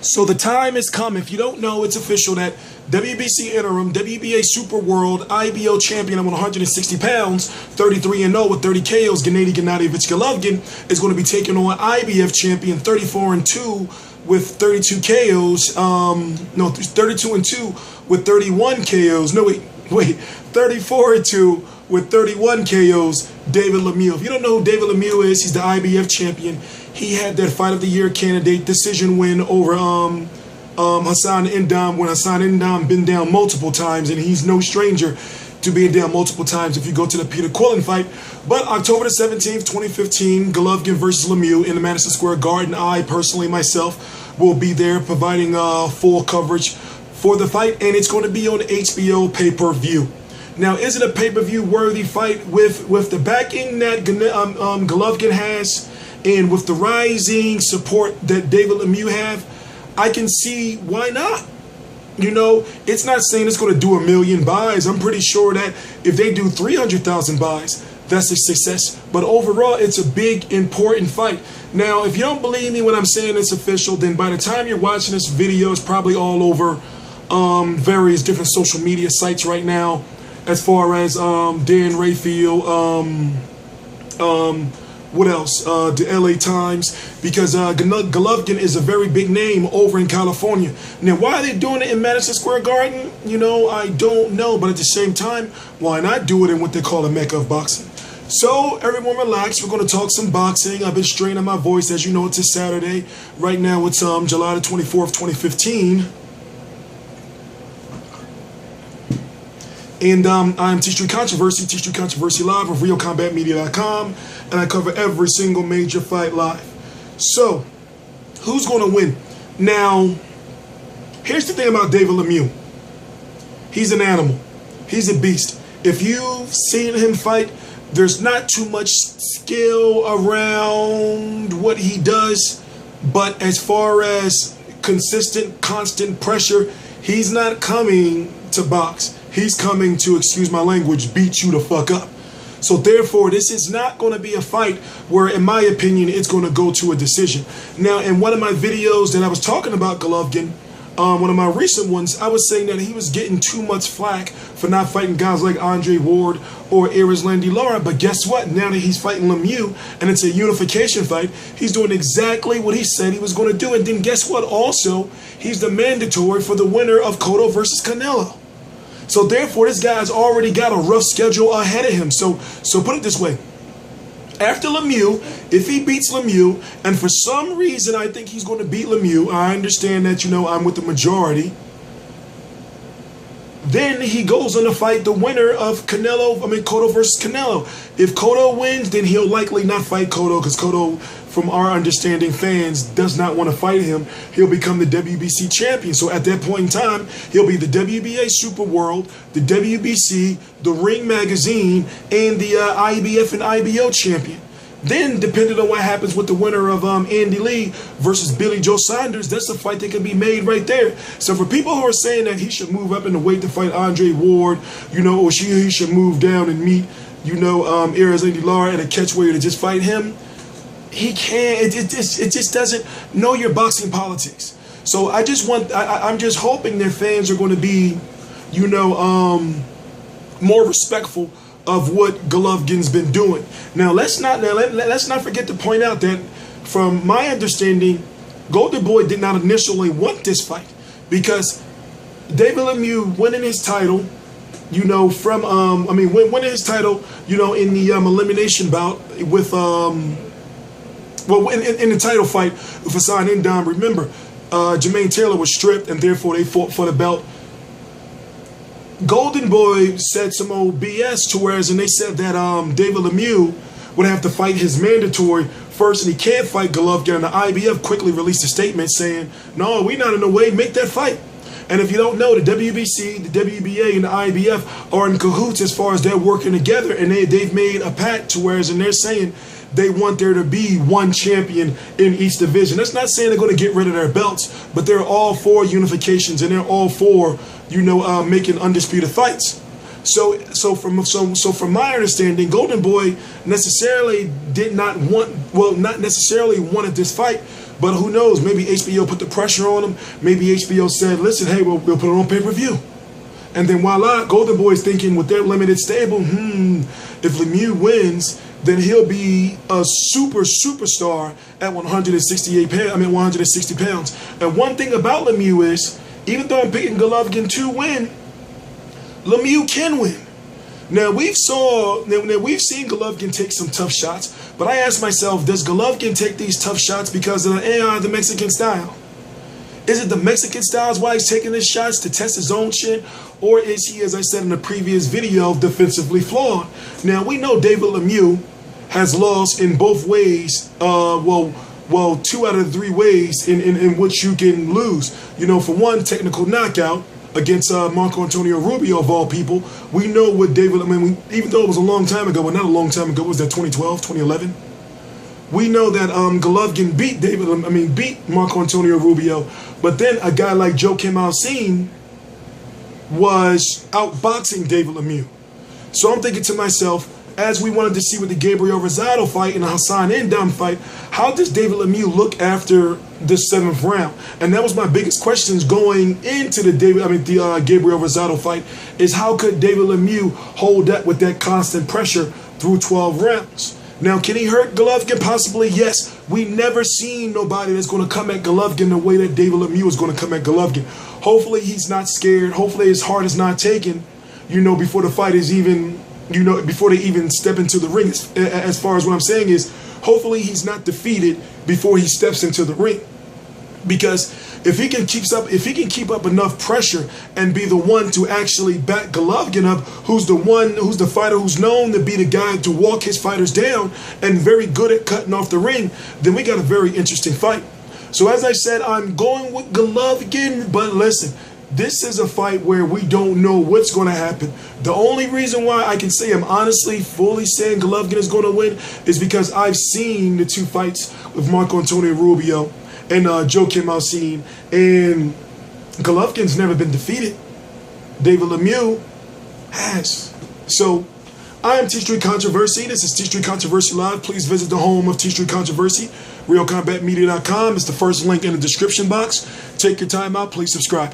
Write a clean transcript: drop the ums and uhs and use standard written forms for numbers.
So the time has come. If you don't know, it's official that WBC Interim, WBA Super World, IBO Champion at 160 pounds, 33-0 with 30 KOs, Gennady Golovkin is going to be taking on IBF Champion, 34-2 with 32 KOs. 32-2 with 31 KOs. No, wait, 34-2 with 31 KOs, David Lemieux. If you don't know who David Lemieux is, he's the IBF champion. He had that Fight of the Year candidate decision win over Hassan N'Dam, when Hassan N'Dam been down multiple times, and he's no stranger to being down multiple times if you go to the Peter Quillen fight. But October the 17th, 2015, Golovkin versus Lemieux in the Madison Square Garden. I personally, myself, will be there providing full coverage for the fight, and it's going to be on HBO pay-per-view. Now, is it a pay-per-view worthy fight with the backing that Golovkin has and with the rising support that David Lemieux have? I can see why not. You know, it's not saying it's going to do 1 million buys. I'm pretty sure that if they do 300,000 buys, that's a success. But overall, it's a big, important fight. Now, if you don't believe me when I'm saying it's official, then by the time you're watching this video, it's probably all over various different social media sites right now. As far as Dan Rayfield, what else? The LA Times, because Golovkin is a very big name over in California. Now, why are they doing it in Madison Square Garden? You know, I don't know, but at the same time, why not do it in what they call a mecca of boxing? So, everyone relax. We're going to talk some boxing. I've been straining my voice. As you know, it's a Saturday. Right now, it's July the 24th, 2015. And I'm T-Street Controversy, T-Street Controversy Live of RioCombatMedia.com, and I cover every single major fight live. So, who's going to win? Now, here's the thing about David Lemieux. He's an animal. He's a beast. If you've seen him fight, there's not too much skill around what he does, but as far as consistent, constant pressure, he's not coming to box. He's coming to, excuse my language, beat you the fuck up. So therefore, this is not going to be a fight where, in my opinion, it's going to go to a decision. Now, in one of my videos that I was talking about Golovkin, one of my recent ones, I was saying that he was getting too much flack for not fighting guys like Andre Ward or Erislandy Lara. But guess what? Now that he's fighting Lemieux and it's a unification fight, he's doing exactly what he said he was going to do. And then guess what? Also, he's the mandatory for the winner of Cotto versus Canelo. So therefore, this guy's already got a rough schedule ahead of him. So put it this way. After Lemieux, if he beats Lemieux, and for some reason I think he's going to beat Lemieux, I understand that, you know, I'm with the majority. Then he goes on to fight the winner of Cotto versus Canelo. If Cotto wins, then he'll likely not fight Cotto, because Cotto, from our understanding, fans, does not want to fight him. He'll become the WBC champion. So at that point in time, he'll be the WBA Super World, the WBC, the Ring Magazine, and the IBF and IBO champion. Then, depending on what happens with the winner of Andy Lee versus Billy Joe Saunders, that's a fight that can be made right there. So for people who are saying that he should move up in the weight to fight Andre Ward, you know, or he should move down and meet, you know, Erislandy Lara at a catchweight to just fight him, he can't. It just doesn't know your boxing politics. So I'm just hoping their fans are going to be, you know, more respectful of what Golovkin's been doing. Now let's not forget to point out that, from my understanding, Golden Boy did not initially want this fight, because David Lemieux winning his title, you know, from winning his title, you know, in the elimination bout with in the title fight with Hassan N'Dam. Remember, Jermaine Taylor was stripped, and therefore they fought for the belt. Golden Boy said some old BS to whereas, and they said that David Lemieux would have to fight his mandatory first, and he can't fight Golovkin. And the IBF quickly released a statement saying, "No, we're not in the way. Make that fight." And if you don't know, the WBC, the WBA, and the IBF are in cahoots as far as they're working together, and they've made a pact to whereas, and they're saying they want there to be one champion in each division. That's not saying they're going to get rid of their belts, but they're all for unifications, and they're all for, you know, making undisputed fights. So from my understanding, Golden Boy necessarily not necessarily wanted this fight, But who knows? Maybe HBO put the pressure on him. Maybe HBO said, listen, hey, we'll put it on pay-per-view. And then voila, Golden Boy's thinking with their limited stable, if Lemieux wins, then he'll be a superstar at 160 pounds. And one thing about Lemieux is, even though I'm picking Golovkin to win, Lemieux can win. Now we've seen Golovkin take some tough shots, but I ask myself, does Golovkin take these tough shots because of the Mexican style? Is it the Mexican styles why he's taking his shots to test his own chin? Or is he, as I said in the previous video, defensively flawed? Now, we know David Lemieux has lost in both ways. Well, 2 out of 3 ways in which you can lose. You know, for one, technical knockout against Marco Antonio Rubio, of all people. We know what David, even though it was a long time ago, well, not a long time ago, was that 2012, 2011? We know that Golovkin beat beat Marco Antonio Rubio, but then a guy like Joaquim Alcine was outboxing David Lemieux. So I'm thinking to myself, as we wanted to see with the Gabriel Rosado fight and the Hassan N'Dam fight, how does David Lemieux look after the 7th round? And that was my biggest questions going into the Gabriel Rosado fight, is how could David Lemieux hold up with that constant pressure through 12 rounds? Now, can he hurt Golovkin? Possibly, yes. We never seen nobody that's going to come at Golovkin the way that David Lemieux is going to come at Golovkin. Hopefully, he's not scared. Hopefully, his heart is not taken, before the fight is even, before they even step into the ring. As far as what I'm saying is, hopefully, he's not defeated before he steps into the ring. Because if he can keep up enough pressure and be the one to actually back Golovkin up, who's the fighter who's known to be the guy to walk his fighters down and very good at cutting off the ring, then we got a very interesting fight. So as I said, I'm going with Golovkin, but listen, this is a fight where we don't know what's going to happen. The only reason why I can say I'm honestly fully saying Golovkin is going to win is because I've seen the 2 fights with Marco Antonio Rubio and Joaquim Alcine, and Golovkin's never been defeated. David Lemieux has. So, I am T Street Controversy. This is T Street Controversy Live. Please visit the home of T Street Controversy, realcombatmedia.com. It's the first link in the description box. Take your time out. Please subscribe.